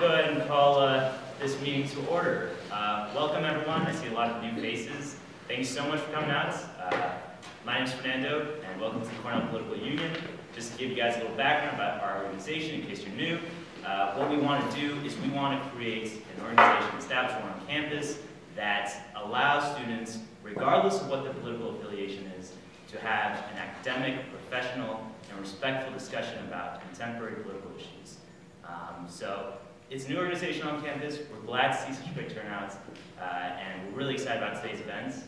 go ahead and call this meeting to order. Welcome everyone. I see a lot of new faces. Thank you so much for coming out. My name is Fernando, and welcome to the Cornell Political Union. Just to give you guys a little background about our organization, in case you're new, what we want to do is we want to create an organization, establish one on campus, that allows students, regardless of what their political affiliation is, to have an academic, professional, and respectful discussion about contemporary political issues. So it's a new organization on campus. We're glad to see such a great turnout, and we're really excited about today's events.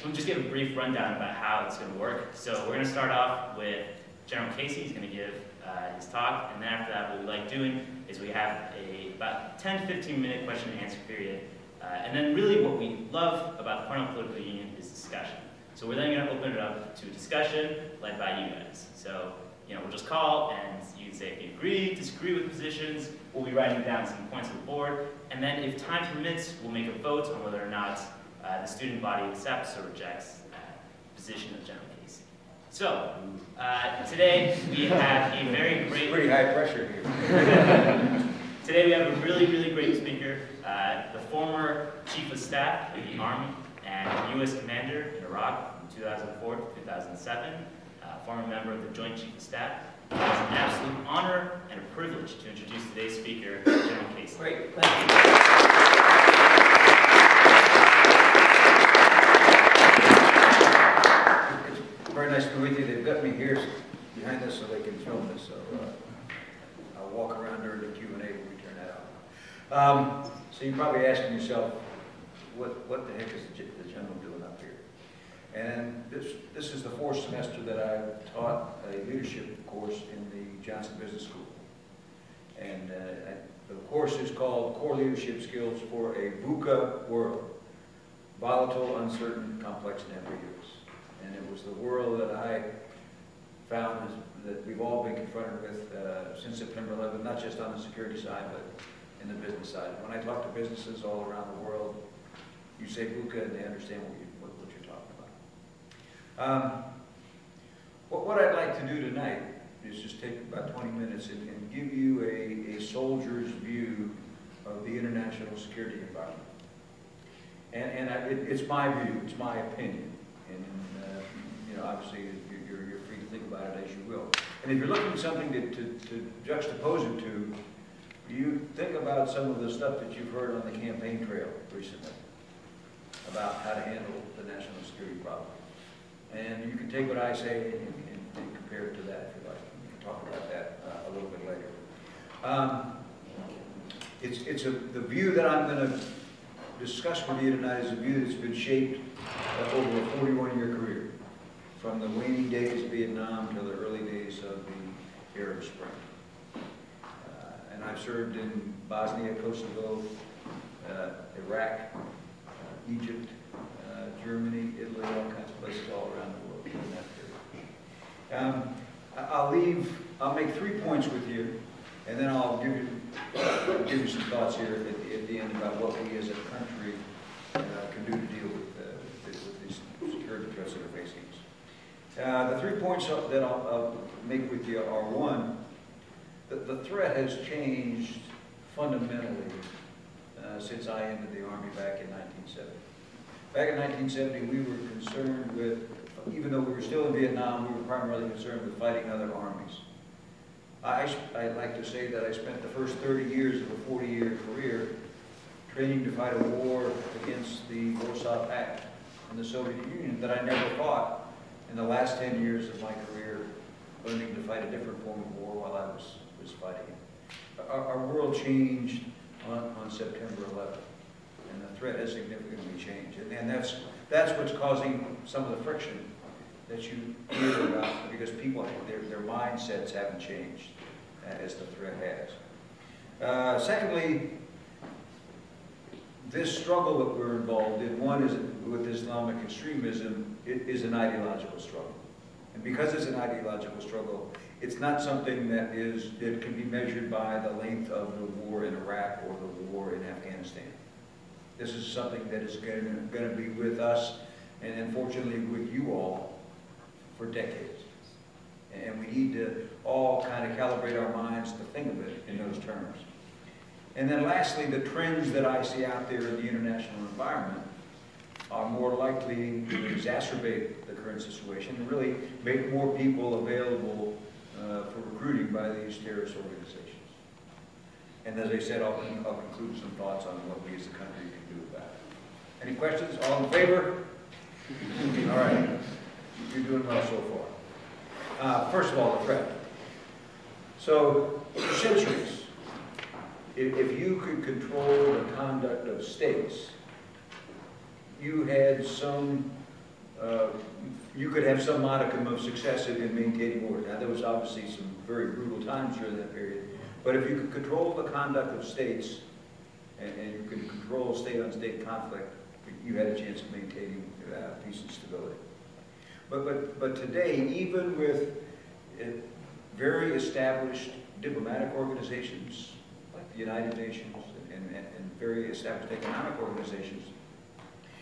We'll just give a brief rundown about how it's going to work. So we're going to start off with General Casey. He's going to give his talk, and then after that, what we like doing is we have about 10 to 15 minute question and answer period. And then really what we love about the Cornell Political Union is discussion. So we're then going to open it up to a discussion led by you guys. So, we'll just call and you can say if you agree, disagree with positions. We'll be writing down some points on the board. And then if time permits, we'll make a vote on whether or not the student body accepts or rejects the position of General Casey. So, today we have a very great... Pretty high pressure here. Today we have a really, really great speaker, the former Chief of Staff of the Army and U.S. Commander in Iraq from 2004 to 2007, former member of the Joint Chief of Staff. It's an absolute honor and a privilege to introduce today's speaker, General Casey. Great, thank you. It's very nice to be with you. They've got me here behind us so they can film this. So I'll walk around during the Q&A when we turn that out. So you're probably asking yourself, what the heck is the general doing up here? And this is the fourth semester that I've taught a leadership course in the Johnson Business School. And the course is called Core Leadership Skills for a VUCA World. Volatile, uncertain, complex, and ambiguous. And it was the world that I found that we've all been confronted with since September 11th, not just on the security side, but in the business side. When I talk to businesses all around the world, you say VUCA and they understand what you're talking about. What I'd like to do tonight is just take about 20 minutes and give you a soldier's view of the international security environment. And it's my view, it's my opinion. And obviously you're free to think about it as you will. And if you're looking for something to juxtapose it to, you think about some of the stuff that you've heard on the campaign trail recently about how to handle the national security problem. And you can take what I say and compare it to that if you like. We can talk about that a little bit later. The view that I'm going to discuss with you tonight is a view that's been shaped over a 41-year career, from the waning days of Vietnam to the early days of the Arab Spring. And I've served in Bosnia, Kosovo, Iraq, Egypt, Germany, Italy, all kinds of places all around the world in that period. I'll make 3 points with you, and then I'll give you some thoughts here at the end about what we as a country can do to deal with these security threats that are facing us. The 3 points that I'll make with you are: one, the threat has changed fundamentally since I entered the Army back in 1970. Back in 1970, we were concerned with, even though we were still in Vietnam, we were primarily concerned with fighting other armies. I like to say that I spent the first 30 years of a 40-year career training to fight a war against the Warsaw Pact and the Soviet Union that I never fought in the last 10 years of my career, learning to fight a different form of war while I was fighting it. Our world changed on September 11th, and the threat has significantly changed. And that's what's causing some of the friction that you hear about, because people, their mindsets haven't changed as the threat has. Secondly, this struggle that we're involved in, one is with Islamic extremism, it is an ideological struggle. And because it's an ideological struggle, it's not something that can be measured by the length of the war in Iraq or the war in Afghanistan. This is something that is going to be with us, and unfortunately with you all, for decades. And we need to all kind of calibrate our minds to think of it in those terms. And then lastly, the trends that I see out there in the international environment are more likely to exacerbate the current situation and really make more people available for recruiting by these terrorist organizations. And as I said, I'll conclude some thoughts on what we as a country can do about it. Any questions? All in favor? All right. You're doing well so far. First of all, the threat. So, for centuries, if you could control the conduct of states, you had some, you could have some modicum of success in maintaining order. Now, there was obviously some very brutal times during that period, but if you could control the conduct of states, and you could control state-on-state conflict, you had a chance of maintaining peace and stability. But today, even with very established diplomatic organizations, like the United Nations, and very established economic organizations,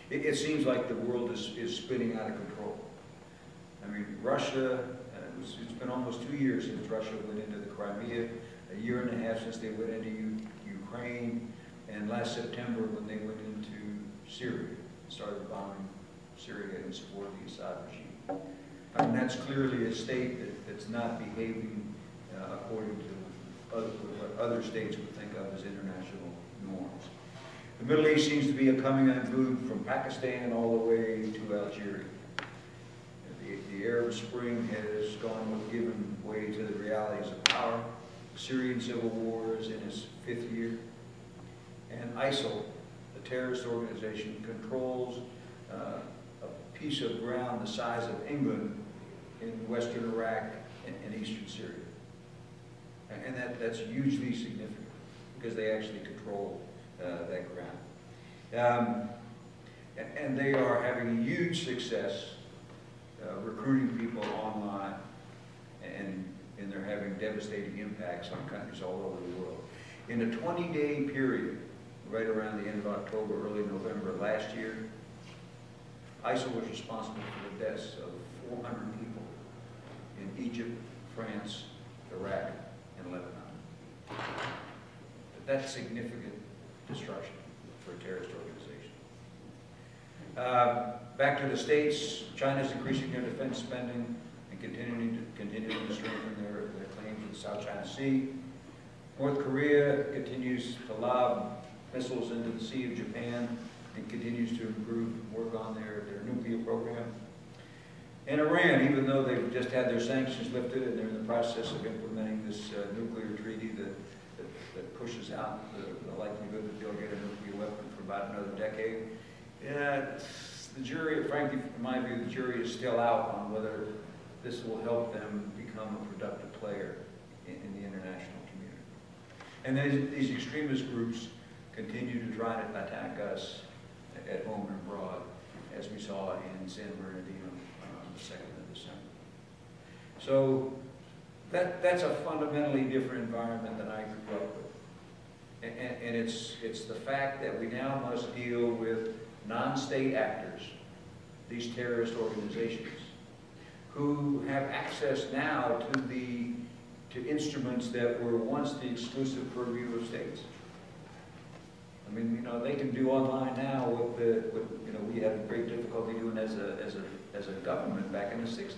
it seems like the world is spinning out of control. I mean, Russia, it's been almost 2 years since Russia went into the Crimea, a year and a half since they went into Ukraine, and last September when they went into Syria, started bombing Syria in support of the Assad regime. I mean, that's clearly a state that's not behaving according to what other states would think of as international norms. The Middle East seems to be a coming unglued from Pakistan all the way to Algeria. The Arab Spring has given way to the realities of power. The Syrian civil war is in its 5th year. And ISIL, the terrorist organization, controls a piece of ground the size of England in western Iraq and eastern Syria. And that's hugely significant because they actually control that ground. And they are having huge success recruiting people online, and they're having devastating impacts on countries all over the world. In a 20-day period, right around the end of October, early November last year, ISIL was responsible for the deaths of 400 people in Egypt, France, Iraq, and Lebanon. That's significant destruction for a terrorist organization. Back to the States, China's increasing their defense spending and continuing to strengthen their claims in the South China Sea. North Korea continues to lob missiles into the Sea of Japan and continues to improve work on their nuclear program. And Iran, even though they've just had their sanctions lifted and they're in the process of implementing this nuclear treaty that pushes out the likelihood that they'll get a nuclear weapon for about another decade, the jury, frankly, in my view, the jury is still out on whether this will help them become a productive player in the international community. And then these extremist groups continue to try to attack us at home and abroad, as we saw in San Bernardino on the 2nd of December. So that's a fundamentally different environment than I grew up with. And it's the fact that we now must deal with non-state actors, these terrorist organizations, who have access now to instruments that were once the exclusive purview of states. I mean, you know, they can do online now what you know, we had great difficulty doing as a government back in the 60s.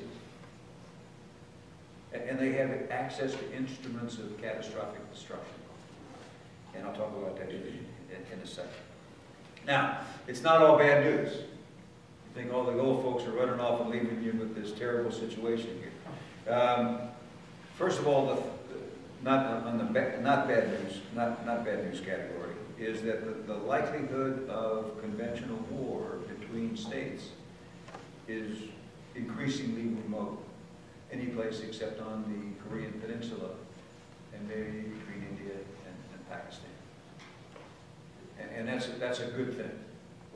And they have access to instruments of catastrophic destruction. And I'll talk about that in a second. Now, it's not all bad news. You think all the old folks are running off and leaving you with this terrible situation here. First of all, not bad news category is that the likelihood of conventional war between states is increasingly remote. Any place except on the Korean Peninsula and maybe between India and Pakistan. And that's a good thing.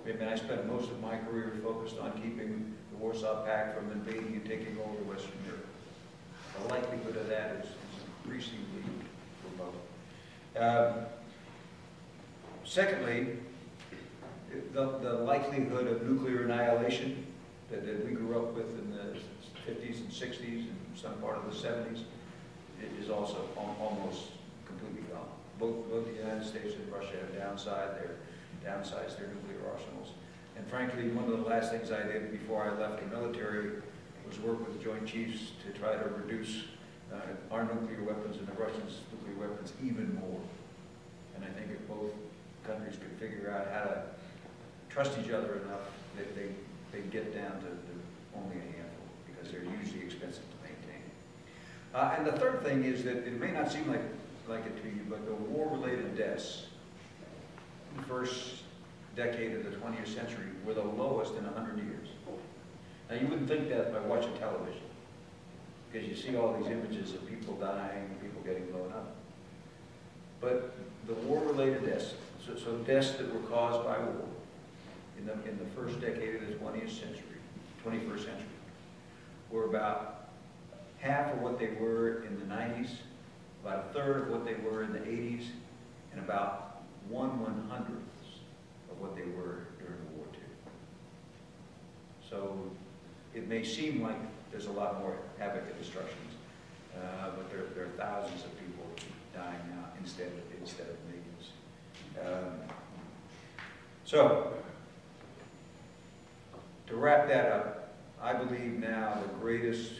I mean, I spent most of my career focused on keeping the Warsaw Pact from invading and taking over Western Europe. The likelihood of that is increasingly remote. Secondly, the likelihood of nuclear annihilation that we grew up with in the 50s and 60s and some part of the 70s is also almost completely gone. both the United States and Russia have downsized their nuclear arsenals. And frankly, one of the last things I did before I left the military was work with the Joint Chiefs to try to reduce our nuclear weapons and the Russians' nuclear weapons even more. And I think if both countries could figure out how to trust each other enough, that they get down to only a handful, because they're usually expensive to maintain. And the third thing is that it may not seem like it to you, but the war-related deaths in the first decade of the 20th century were the lowest in 100 years. Now, you wouldn't think that by watching television, because you see all these images of people dying, people getting blown up. But the war-related deaths, so deaths that were caused by war in the first decade of the 21st century, were about half of what they were in the 90s, about a third of what they were in the 80s, and about 1/100th of what they were during World War II. So it may seem like there's a lot more havoc and destructions, but there are thousands of people dying now instead of millions. So to wrap that up, I believe now the greatest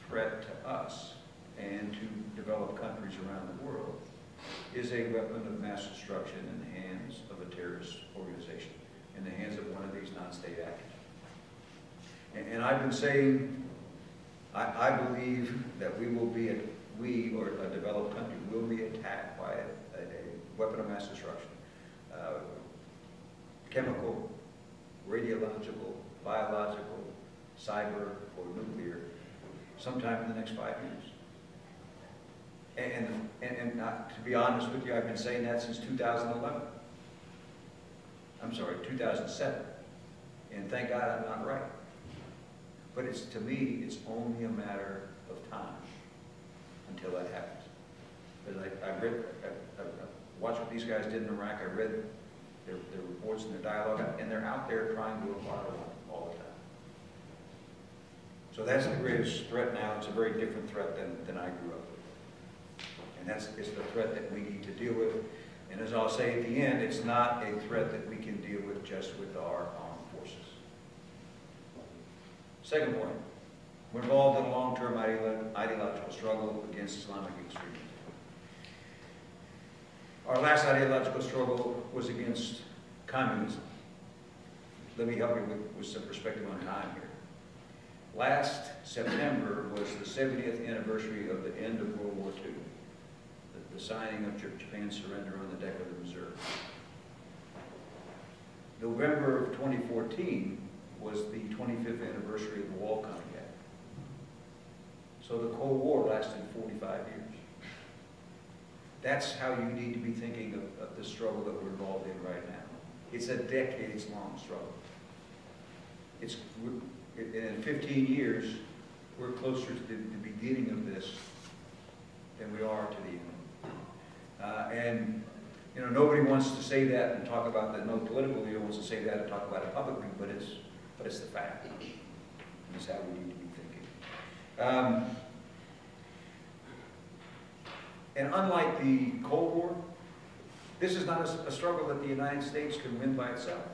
threat to us and to developed countries around the world is a weapon of mass destruction in the hands of a terrorist organization, in the hands of one of these non-state actors. And I've been saying, I believe that we, or a developed country, will be attacked by a weapon of mass destruction. Chemical, radiological, biological, cyber, or nuclear, sometime in the next 5 years. And to be honest with you, I've been saying that since 2011. I'm sorry, 2007. And thank God I'm not right. But to me, it's only a matter of time until that happens. Because I watched what these guys did in Iraq. I read their reports and their dialogue, and they're out there trying to acquire one all the time. So that's the greatest threat now. It's a very different threat than I grew up with. And it's the threat that we need to deal with. And as I'll say at the end, it's not a threat that we can deal with just with our armed forces. Second point, we're involved in a long-term ideological struggle against Islamic extremism. Our last ideological struggle was against communism. Let me help you with some perspective on time here. Last September was the 70th anniversary of the end of World War II, the signing of Japan's surrender on the deck of the Missouri. November of 2014 was the 25th anniversary of the wall coming down. So the Cold War lasted 45 years. That's how you need to be thinking of the struggle that we're involved in right now. It's a decades-long struggle. In 15 years, we're closer to the beginning of this than we are to the end. And you know, nobody wants to say that and talk about that. No political leader wants to say that and talk about it publicly, but it's the fact. And it's how we need to be thinking. And unlike the Cold War, this is not a struggle that the United States can win by itself.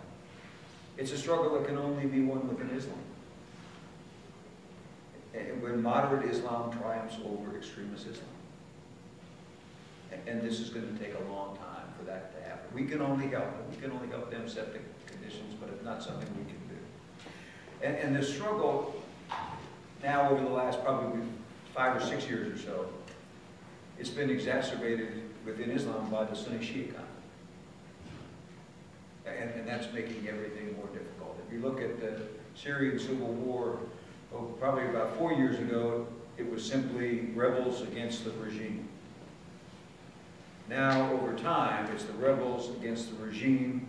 It's a struggle that can only be won within Islam. And when moderate Islam triumphs over extremist Islam. And this is going to take a long time for that to happen. We can only help them. We can only help them set the conditions, but it's not something we can do. And the struggle now over the last probably 5 or 6 years or so, it's been exacerbated within Islam by the Sunni Shia conflict. And that's making everything more difficult. If you look at the Syrian civil war, probably about 4 years ago, it was simply rebels against the regime. Now, over time, it's the rebels against the regime,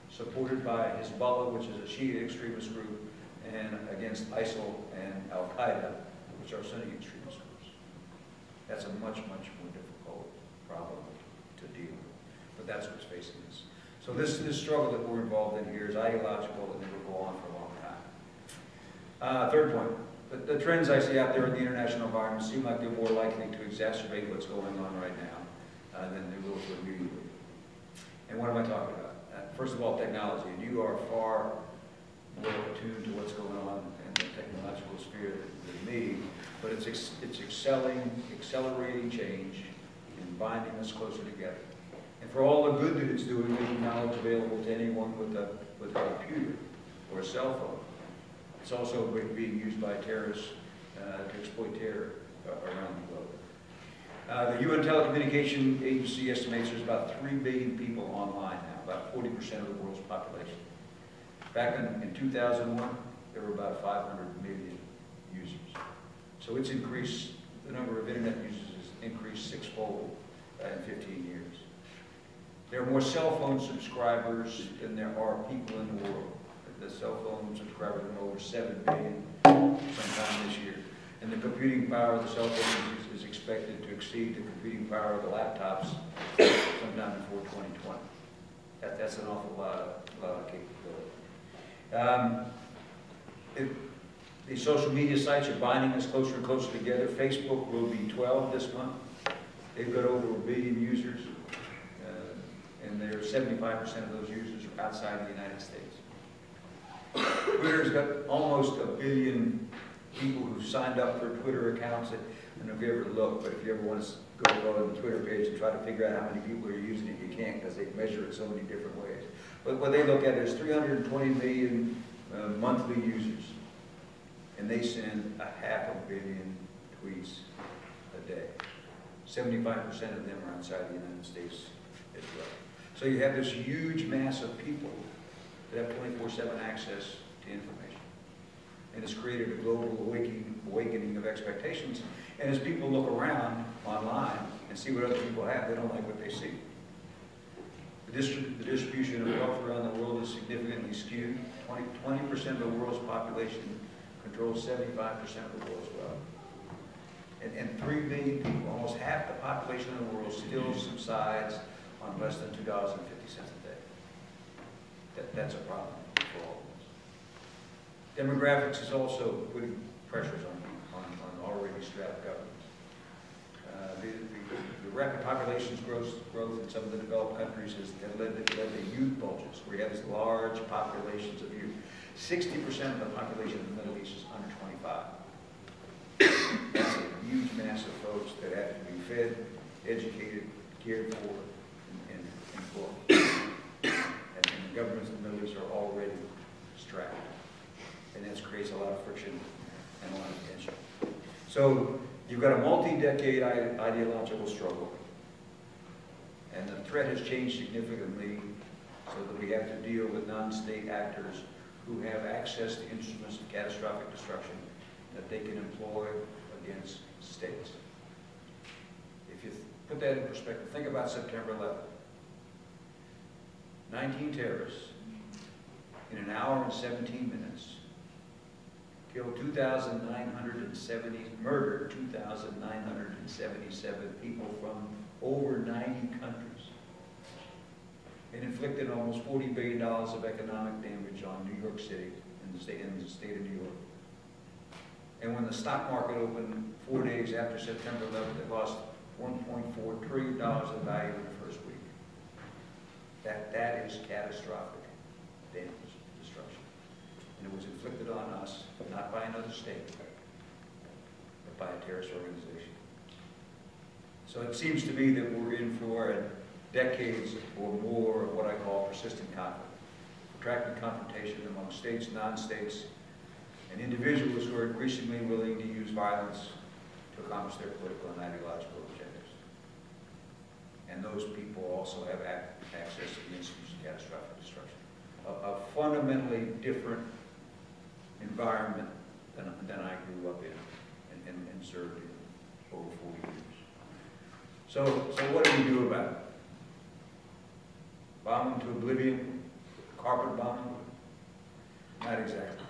supported by Hezbollah, which is a Shia extremist group, and against ISIL and al-Qaeda, which are Sunni extremist groups. That's a much, much more difficult problem to deal with. But that's what's facing us. So this struggle that we're involved in here is ideological, and it will go on for a long time. Third point, the trends I see out there in the international environment seem like they're more likely to exacerbate what's going on right now. than they will for immediately. And what am I talking about? First of all, technology. And you are far more attuned to what's going on in the technological sphere than me, but it's accelerating change and binding us closer together. And for all the good that it's doing, making knowledge available to anyone with a computer or a cell phone, it's also being used by terrorists to exploit terror around the globe. The UN Telecommunication Agency estimates there's about 3 billion people online now, about 40% of the world's population. Back in 2001, there were about 500 million users. So it's increased, the number of internet users has increased 6-fold in 15 years. There are more cell phone subscribers than there are people in the world. The cell phone subscribers are over 7 billion sometime this year. And the computing power of the cell phones is expected to exceed the computing power of the laptops sometime before 2020. That's an awful lot of capability. The social media sites are binding us closer and closer together. Facebook will be 12 this month. They've got over 1 billion users, and 75% of those users are outside the United States. Twitter's got almost 1 billion people who've signed up for Twitter accounts. I don't know if you ever look, but if you ever want to go on the Twitter page and try to figure out how many people are using it, you can't, because they measure it so many different ways. But what they look at is 320 million monthly users, and they send 500 million tweets a day. 75% of them are outside the United States as well. So you have this huge mass of people that have 24/7 access to information. And it's created a global awakening of expectations. And as people look around online and see what other people have, they don't like what they see. The distribution of wealth around the world is significantly skewed. 20% of the world's population controls 75% of the world's wealth. And 3 billion people, almost half the population of the world, still subsides on less than $2.50 a day. That's a problem for all of us. Demographics is also putting pressures on already strapped governments. The rapid population growth in some of the developed countries has led to youth bulges, where you have these large populations of youth. 60% of the population in the Middle East is under 25. That's a huge mass of folks that have to be fed, educated, cared for, and employed. And the governments in the Middle East are already strapped. And that creates a lot of friction and a lot of tension. So you've got a multi-decade ideological struggle. And the threat has changed significantly so that we have to deal with non-state actors who have access to instruments of catastrophic destruction that they can employ against states. If you put that in perspective, think about September 11th. 19 terrorists in an hour and 17 minutes killed murdered 2,977 people from over 90 countries, and inflicted almost $40 billion of economic damage on New York City and the state of New York. And when the stock market opened 4 days after September 11th, it lost $1.4 trillion of value in the first week. That is catastrophic damage, destruction. And it was inflicted on us, not by another state, but by a terrorist organization. So it seems to me that we're in for decades or more of what I call persistent conflict, protracted confrontation among states, non-states, and individuals who are increasingly willing to use violence to accomplish their political and ideological objectives. And those people also have access to the instruments of catastrophic destruction. A fundamentally different environment than I grew up in and served in over 40 years. So what do we do about it? Bomb them to oblivion? Carpet bomb them? Not exactly.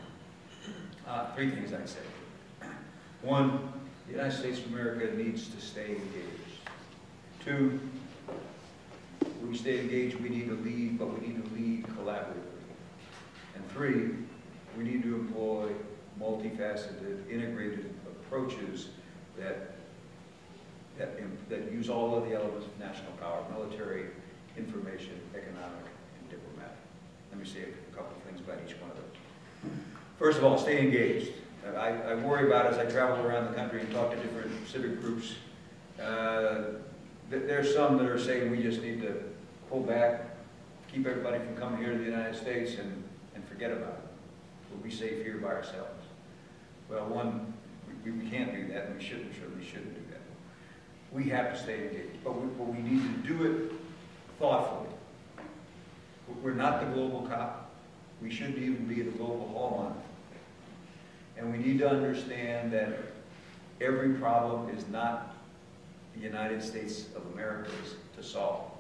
3 things I'd say. 1, the United States of America needs to stay engaged. 2, when we stay engaged, we need to lead, but we need to lead collaboratively. And 3, we need to employ multifaceted, integrated approaches that that use all of the elements of national power: military, information, economic, and diplomatic. Let me say a couple of things about each one of those. First of all, stay engaged. I worry about, as I travel around the country and talk to different civic groups, there's some that are saying we just need to pull back, keep everybody from coming here to the United States and forget about it. We'll be safe here by ourselves. Well, one, we can't do that, and we certainly shouldn't do that. We have to stay engaged, but we need to do it thoughtfully. We're not the global cop. We shouldn't even be the global hallmark. And we need to understand that every problem is not the United States of America's to solve.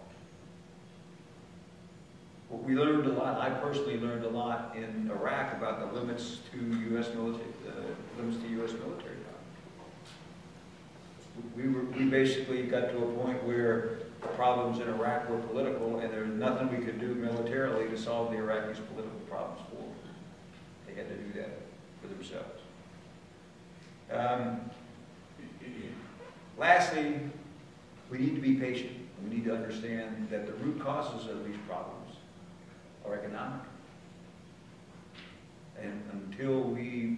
Well, we learned a lot. I personally learned a lot in Iraq about the limits to U.S. military, military power. We basically got to a point where the problems in Iraq were political, and there was nothing we could do militarily to solve the Iraqis' political problems for them. They had to do that for themselves. Lastly, we need to be patient. We need to understand that the root causes of these problems are economic. And until we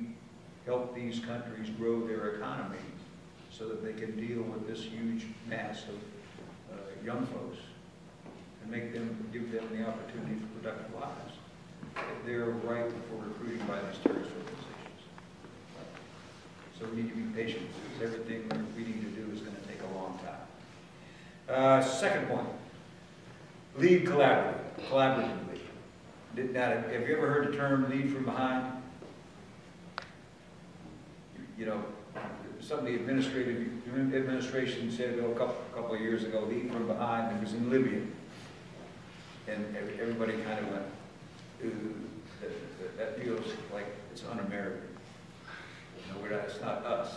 help these countries grow their economies so that they can deal with this huge mass of young folks and give them the opportunity for productive lives, they're ripe for recruiting by these terrorist organizations. So we need to be patient, because everything we need to do is going to take a long time. Second point, lead collaboratively. Now, have you ever heard the term lead from behind? You know, some of the administration said a couple of years ago, lead from behind. It was in Libya. And everybody kind of went, ooh, that feels like it's un-American. No, it's not us.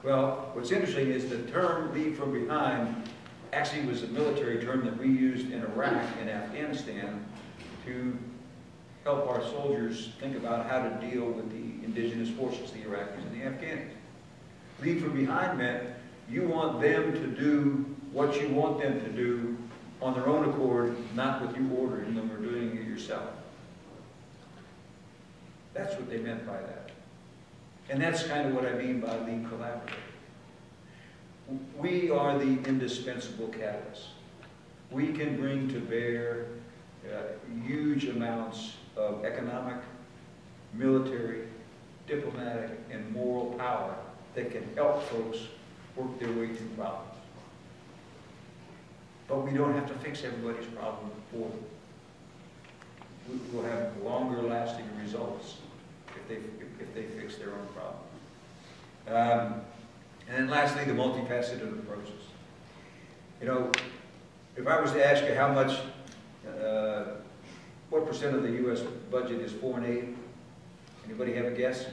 Well, what's interesting is the term lead from behind actually was a military term that we used in Iraq and Afghanistan to help our soldiers think about how to deal with the indigenous forces, the Iraqis and the Afghans. Lead from behind meant you want them to do what you want them to do on their own accord, not with you ordering them or doing it yourself. That's what they meant by that. And that's kind of what I mean by lead collaborative. We are the indispensable catalyst. We can bring to bear huge amounts of economic, military, diplomatic, and moral power that can help folks work their way through problems. But we don't have to fix everybody's problem for them. We'll have longer lasting results if they fix their own problem. And then lastly, the multifaceted approaches. You know, if I was to ask you how much, what % of the U.S. budget is foreign aid? Anybody have a guess?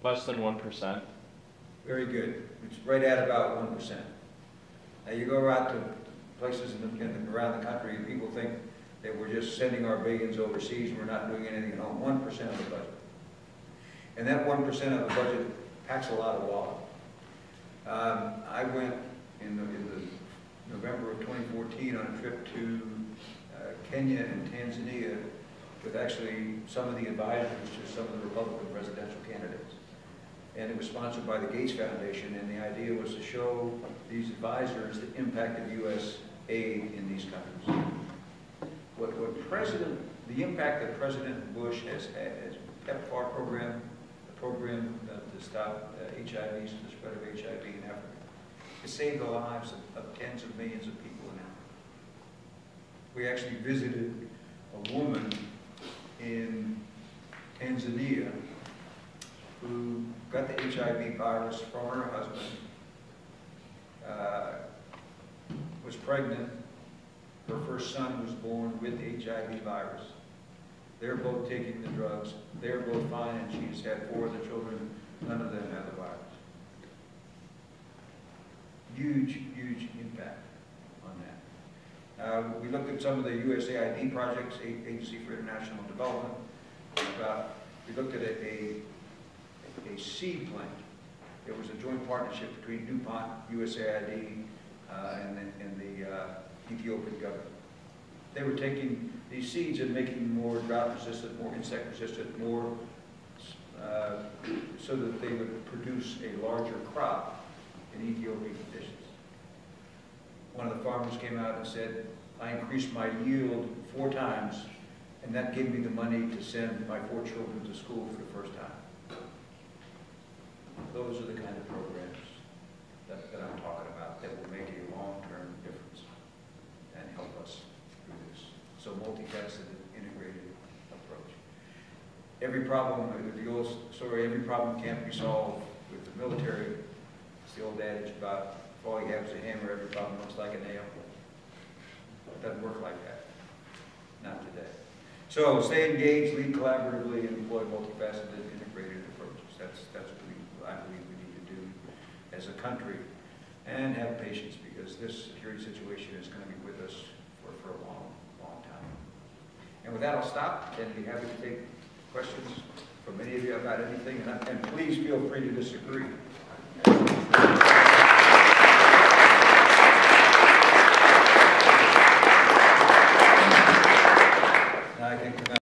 Less than 1%. Very good. It's right at about 1%. Now you go out to places around the country and people think that we're just sending our billions overseas and we're not doing anything at home. 1% of the budget. And that 1% of the budget packs a lot of wallet. I went in the November of 2014 on a trip to Kenya and Tanzania with actually some of the advisors to some of the Republican presidential candidates. And it was sponsored by the Gates Foundation, and the idea was to show these advisors the impact of U.S. aid in these countries. The impact that President Bush has had, his PEPFAR program, the program to stop HIV, the spread of HIV in Africa, has saved the lives of tens of millions of people in Africa. We actually visited a woman in Tanzania who got the HIV virus from her husband, was pregnant. Her first son was born with the HIV virus. They're both taking the drugs. They're both fine, and she's had 4 of the children. None of them have the virus. Huge, huge impact on that. We looked at some of the USAID projects, Agency for International Development. We looked at a seed plant There was a joint partnership between DuPont, USAID, and the Ethiopian government. They were taking these seeds and making them more drought resistant, more insect resistant, more so that they would produce a larger crop in Ethiopian conditions. One of the farmers came out and said, I increased my yield 4 times, and that gave me the money to send my 4 children to school for the first time. Those are the kind of programs that I'm talking about that will make a long-term difference and help us through this. So multifaceted, integrated approach. Every problem, the old story, every problem can't be solved with the military. It's the old adage about if all you have is a hammer, every problem looks like a nail. It doesn't work like that. Not today. So stay engaged, lead collaboratively, and employ multifaceted, integrated approaches. That's what I believe we need to do as a country, and have patience, because this security situation is going to be with us for a long, long time. And with that, I'll stop and be happy to take questions from any of you about anything, and please feel free to disagree.